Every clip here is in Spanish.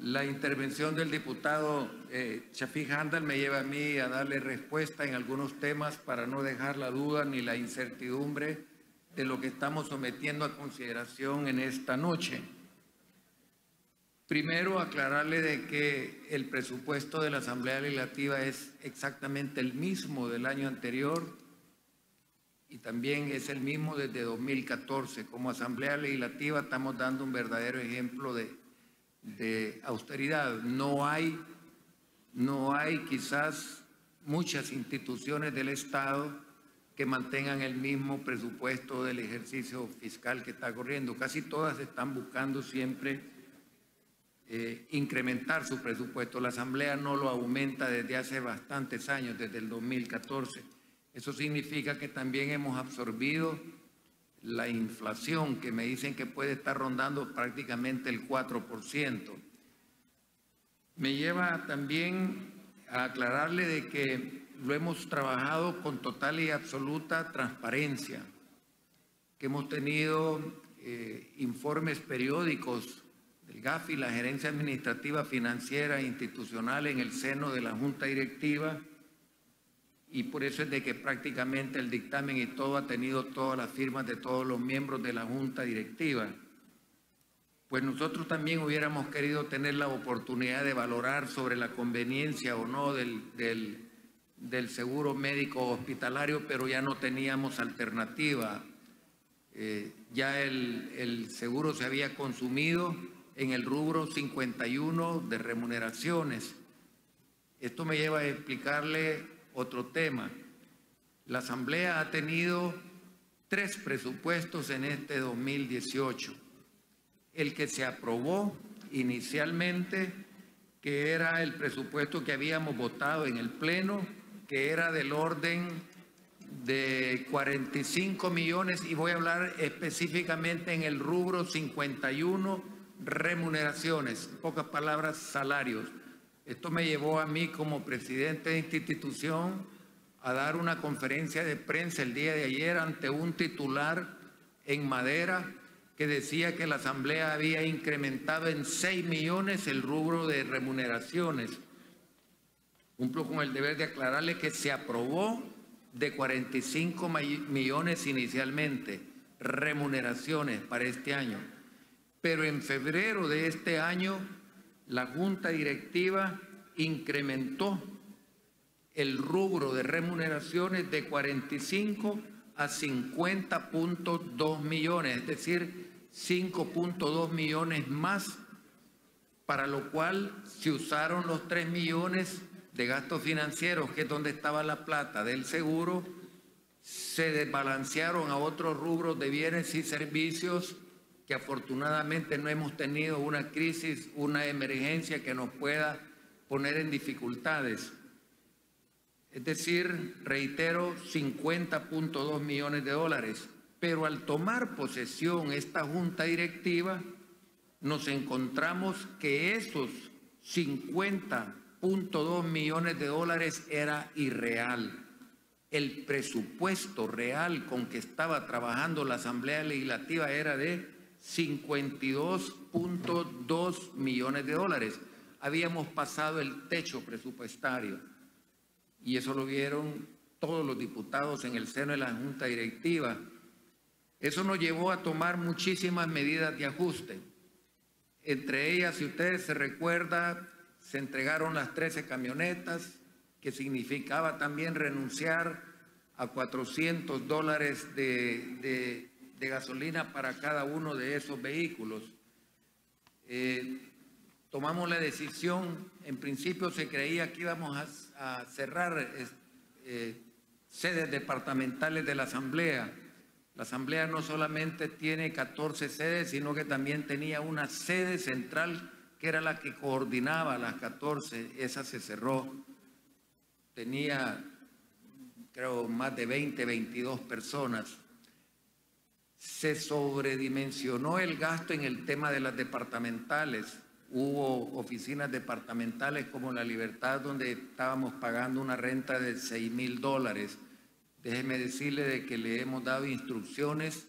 La intervención del diputado Shafiq Handal me lleva a mí a darle respuesta en algunos temas para no dejar la duda ni la incertidumbre de lo que estamos sometiendo a consideración en esta noche. Primero, aclararle de que el presupuesto de la Asamblea Legislativa es exactamente el mismo del año anterior y también es el mismo desde 2014. Como Asamblea Legislativa estamos dando un verdadero ejemplo de austeridad. No hay quizás muchas instituciones del Estado que mantengan el mismo presupuesto del ejercicio fiscal que está corriendo. Casi todas están buscando siempre incrementar su presupuesto. La Asamblea no lo aumenta desde hace bastantes años, desde el 2014. Eso significa que también hemos absorbido la inflación, que me dicen que puede estar rondando prácticamente el 4%. Me lleva también a aclararle de que lo hemos trabajado con total y absoluta transparencia, que hemos tenido informes periódicos del GAFI, la Gerencia Administrativa Financiera e Institucional, en el seno de la Junta Directiva, y por eso es de que prácticamente el dictamen y todo ha tenido todas las firmas de todos los miembros de la Junta Directiva. Pues nosotros también hubiéramos querido tener la oportunidad de valorar sobre la conveniencia o no del seguro médico hospitalario, pero ya no teníamos alternativa. Ya el seguro se había consumido en el rubro 51 de remuneraciones. Esto me lleva a explicarle otro tema. La Asamblea ha tenido 3 presupuestos en este 2018. El que se aprobó inicialmente, que era el presupuesto que habíamos votado en el Pleno, que era del orden de 45 millones, y voy a hablar específicamente en el rubro 51, remuneraciones, en pocas palabras, salarios. Esto me llevó a mí como presidente de esta institución a dar una conferencia de prensa el día de ayer ante un titular en Madera que decía que la Asamblea había incrementado en 6 millones el rubro de remuneraciones. Cumplo con el deber de aclararle que se aprobó de 45 millones inicialmente, remuneraciones para este año. Pero en febrero de este año, la Junta Directiva incrementó el rubro de remuneraciones de 45 a 50.2 millones, es decir, 5.2 millones más, para lo cual se usaron los 3 millones de gastos financieros, que es donde estaba la plata del seguro, se desbalancearon a otros rubros de bienes y servicios, que afortunadamente no hemos tenido una crisis, una emergencia que nos pueda poner en dificultades. Es decir, reitero, 50.2 millones de dólares. Pero al tomar posesión esta Junta Directiva, nos encontramos que esos 50.2 millones de dólares era irreal. El presupuesto real con que estaba trabajando la Asamblea Legislativa era de 52.2 millones de dólares. Habíamos pasado el techo presupuestario y eso lo vieron todos los diputados en el seno de la Junta Directiva. Eso nos llevó a tomar muchísimas medidas de ajuste. Entre ellas, si ustedes se recuerdan, se entregaron las 13 camionetas, que significaba también renunciar a $400 de gasolina para cada uno de esos vehículos. Tomamos la decisión, en principio se creía que íbamos a cerrar sedes departamentales de la Asamblea. La Asamblea no solamente tiene 14 sedes, sino que también tenía una sede central que era la que coordinaba las 14. Esa se cerró. Tenía, creo, más de 22 personas. Se sobredimensionó el gasto en el tema de las departamentales. Hubo oficinas departamentales como La Libertad, donde estábamos pagando una renta de $6,000. Déjeme decirle de que le hemos dado instrucciones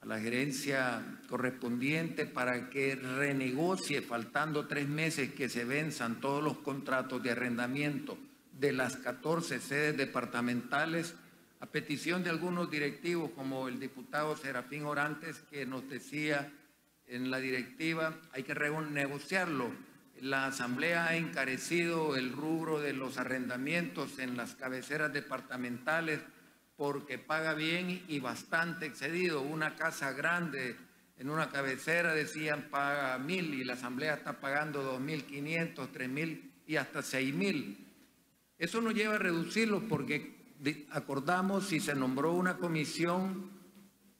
a la gerencia correspondiente para que renegocie, faltando 3 meses que se venzan todos los contratos de arrendamiento de las 14 sedes departamentales, a petición de algunos directivos como el diputado Serafín Orantes, que nos decía en la directiva hay que renegociarlo. La Asamblea ha encarecido el rubro de los arrendamientos en las cabeceras departamentales porque paga bien y bastante excedido. Una casa grande en una cabecera, decían, paga 1.000 y la Asamblea está pagando 2.500, 3.000 y hasta 6.000. Eso nos lleva a reducirlo porque acordamos y se nombró una comisión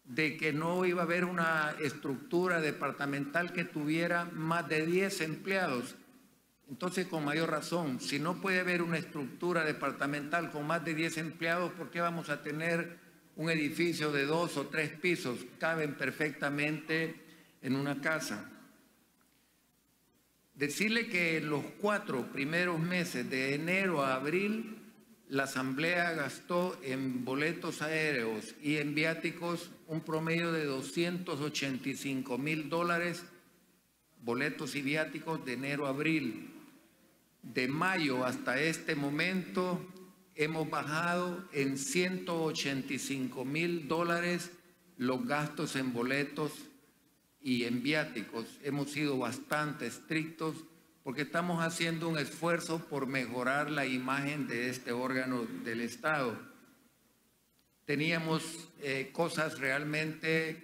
de que no iba a haber una estructura departamental que tuviera más de 10 empleados. Entonces, con mayor razón, si no puede haber una estructura departamental con más de 10 empleados, ¿por qué vamos a tener un edificio de 2 o 3 pisos? Caben perfectamente en una casa. Decirle que en los 4 primeros meses, de enero a abril, la Asamblea gastó en boletos aéreos y en viáticos un promedio de $285,000, boletos y viáticos de enero a abril. De mayo hasta este momento hemos bajado en $185,000 los gastos en boletos y en viáticos. Hemos sido bastante estrictos porque estamos haciendo un esfuerzo por mejorar la imagen de este órgano del Estado. Teníamos cosas realmente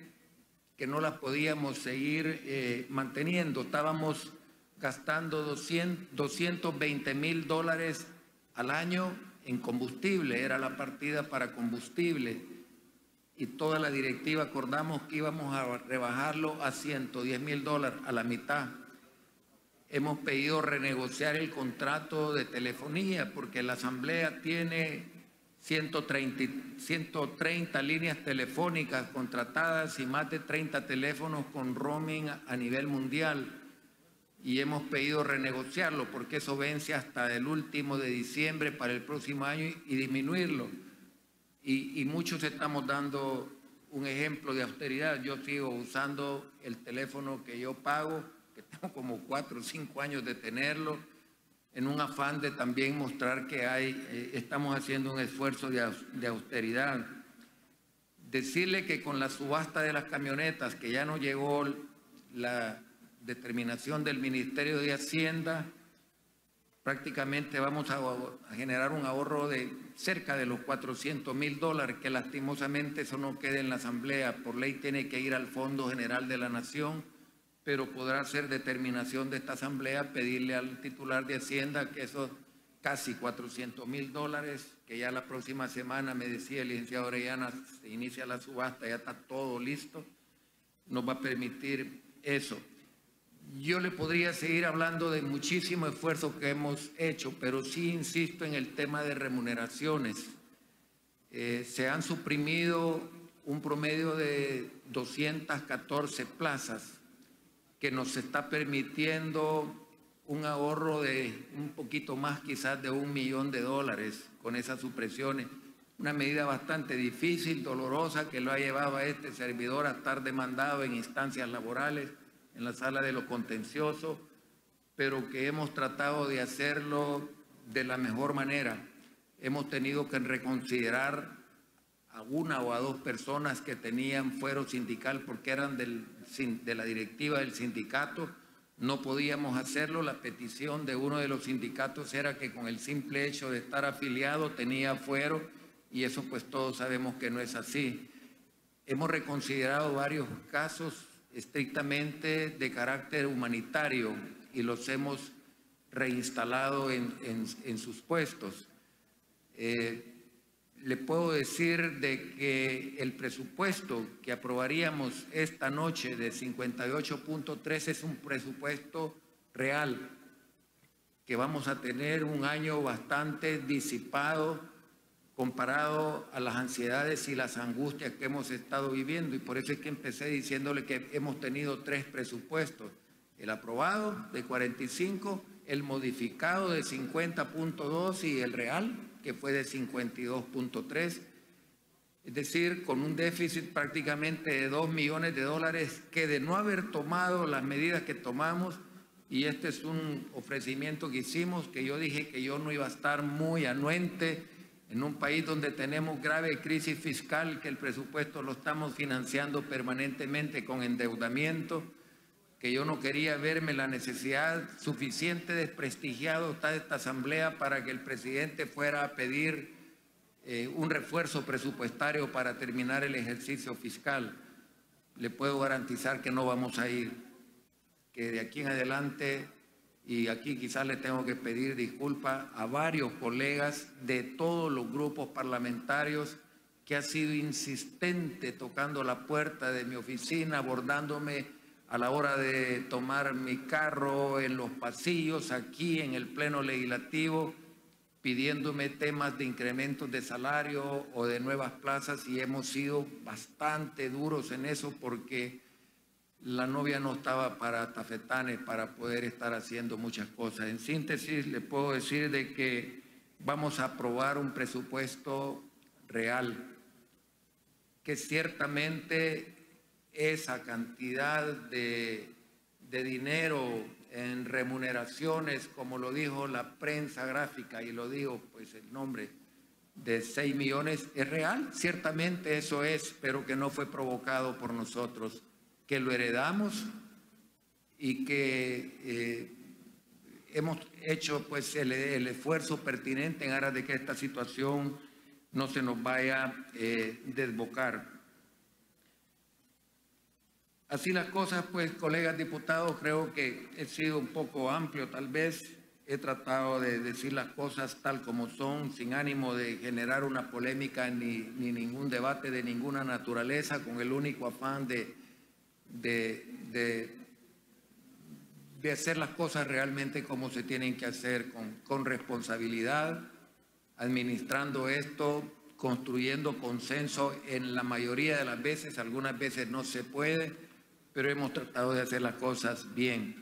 que no las podíamos seguir manteniendo. Estábamos gastando $220,000 al año en combustible, era la partida para combustible, y toda la directiva acordamos que íbamos a rebajarlo a $110,000, a la mitad. Hemos pedido renegociar el contrato de telefonía porque la Asamblea tiene 130 líneas telefónicas contratadas y más de 30 teléfonos con roaming a nivel mundial. Y hemos pedido renegociarlo porque eso vence hasta el último de diciembre para el próximo año y disminuirlo. Y muchos estamos dando un ejemplo de austeridad. Yo sigo usando el teléfono que yo pago, que tengo como 4 o 5 años de tenerlo, en un afán de también mostrar que estamos haciendo un esfuerzo de austeridad. Decirle que con la subasta de las camionetas, que ya nos llegó la determinación del Ministerio de Hacienda, prácticamente vamos a generar un ahorro de cerca de los $400,000, que lastimosamente eso no queda en la Asamblea. Por ley tiene que ir al Fondo General de la Nación, pero podrá ser determinación de esta Asamblea pedirle al titular de Hacienda que esos casi $400,000, que ya la próxima semana, me decía el licenciado Orellana, se inicia la subasta, ya está todo listo, nos va a permitir eso. Yo le podría seguir hablando de muchísimo esfuerzo que hemos hecho, pero sí insisto en el tema de remuneraciones. Se han suprimido un promedio de 214 plazas, que nos está permitiendo un ahorro de un poquito más, quizás de $1 millón con esas supresiones. Una medida bastante difícil, dolorosa, que lo ha llevado a este servidor a estar demandado en instancias laborales, en la sala de lo contencioso, pero que hemos tratado de hacerlo de la mejor manera. Hemos tenido que reconsiderar a 1 o a 2 personas que tenían fuero sindical porque eran de la directiva del sindicato. No podíamos hacerlo. La petición de uno de los sindicatos era que con el simple hecho de estar afiliado tenía fuero, y eso pues todos sabemos que no es así. Hemos reconsiderado varios casos estrictamente de carácter humanitario y los hemos reinstalado en sus puestos. Le puedo decir de que el presupuesto que aprobaríamos esta noche de 58.3 es un presupuesto real, que vamos a tener un año bastante disipado comparado a las ansiedades y las angustias que hemos estado viviendo, y por eso es que empecé diciéndole que hemos tenido 3 presupuestos: el aprobado de 45, el modificado de 50.2 y el real, que fue de 52.3. Es decir, con un déficit prácticamente de 2 millones de dólares, que de no haber tomado las medidas que tomamos, y este es un ofrecimiento que hicimos, que yo dije que yo no iba a estar muy anuente en un país donde tenemos grave crisis fiscal, que el presupuesto lo estamos financiando permanentemente con endeudamiento, que yo no quería verme la necesidad suficiente desprestigiado está esta asamblea para que el presidente fuera a pedir un refuerzo presupuestario para terminar el ejercicio fiscal. Le puedo garantizar que no vamos a ir, que de aquí en adelante, y aquí quizás le tengo que pedir disculpas a varios colegas de todos los grupos parlamentarios que ha sido insistente tocando la puerta de mi oficina, abordándome a la hora de tomar mi carro en los pasillos, aquí en el Pleno Legislativo, pidiéndome temas de incrementos de salario o de nuevas plazas, y hemos sido bastante duros en eso porque la novia no estaba para tafetanes, para poder estar haciendo muchas cosas. En síntesis, le puedo decir de que vamos a aprobar un presupuesto real, que ciertamente esa cantidad de dinero en remuneraciones, como lo dijo la prensa gráfica, y lo digo pues el nombre, de 6 millones, es real, ciertamente eso es, pero que no fue provocado por nosotros, que lo heredamos y que hemos hecho pues el esfuerzo pertinente en aras de que esta situación no se nos vaya a desbocar. Así las cosas, pues, colegas diputados, creo que he sido un poco amplio, tal vez. He tratado de decir las cosas tal como son, sin ánimo de generar una polémica ni ningún debate de ninguna naturaleza, con el único afán de hacer las cosas realmente como se tienen que hacer, con responsabilidad, administrando esto, construyendo consenso en la mayoría de las veces. Algunas veces no se puede, pero hemos tratado de hacer las cosas bien.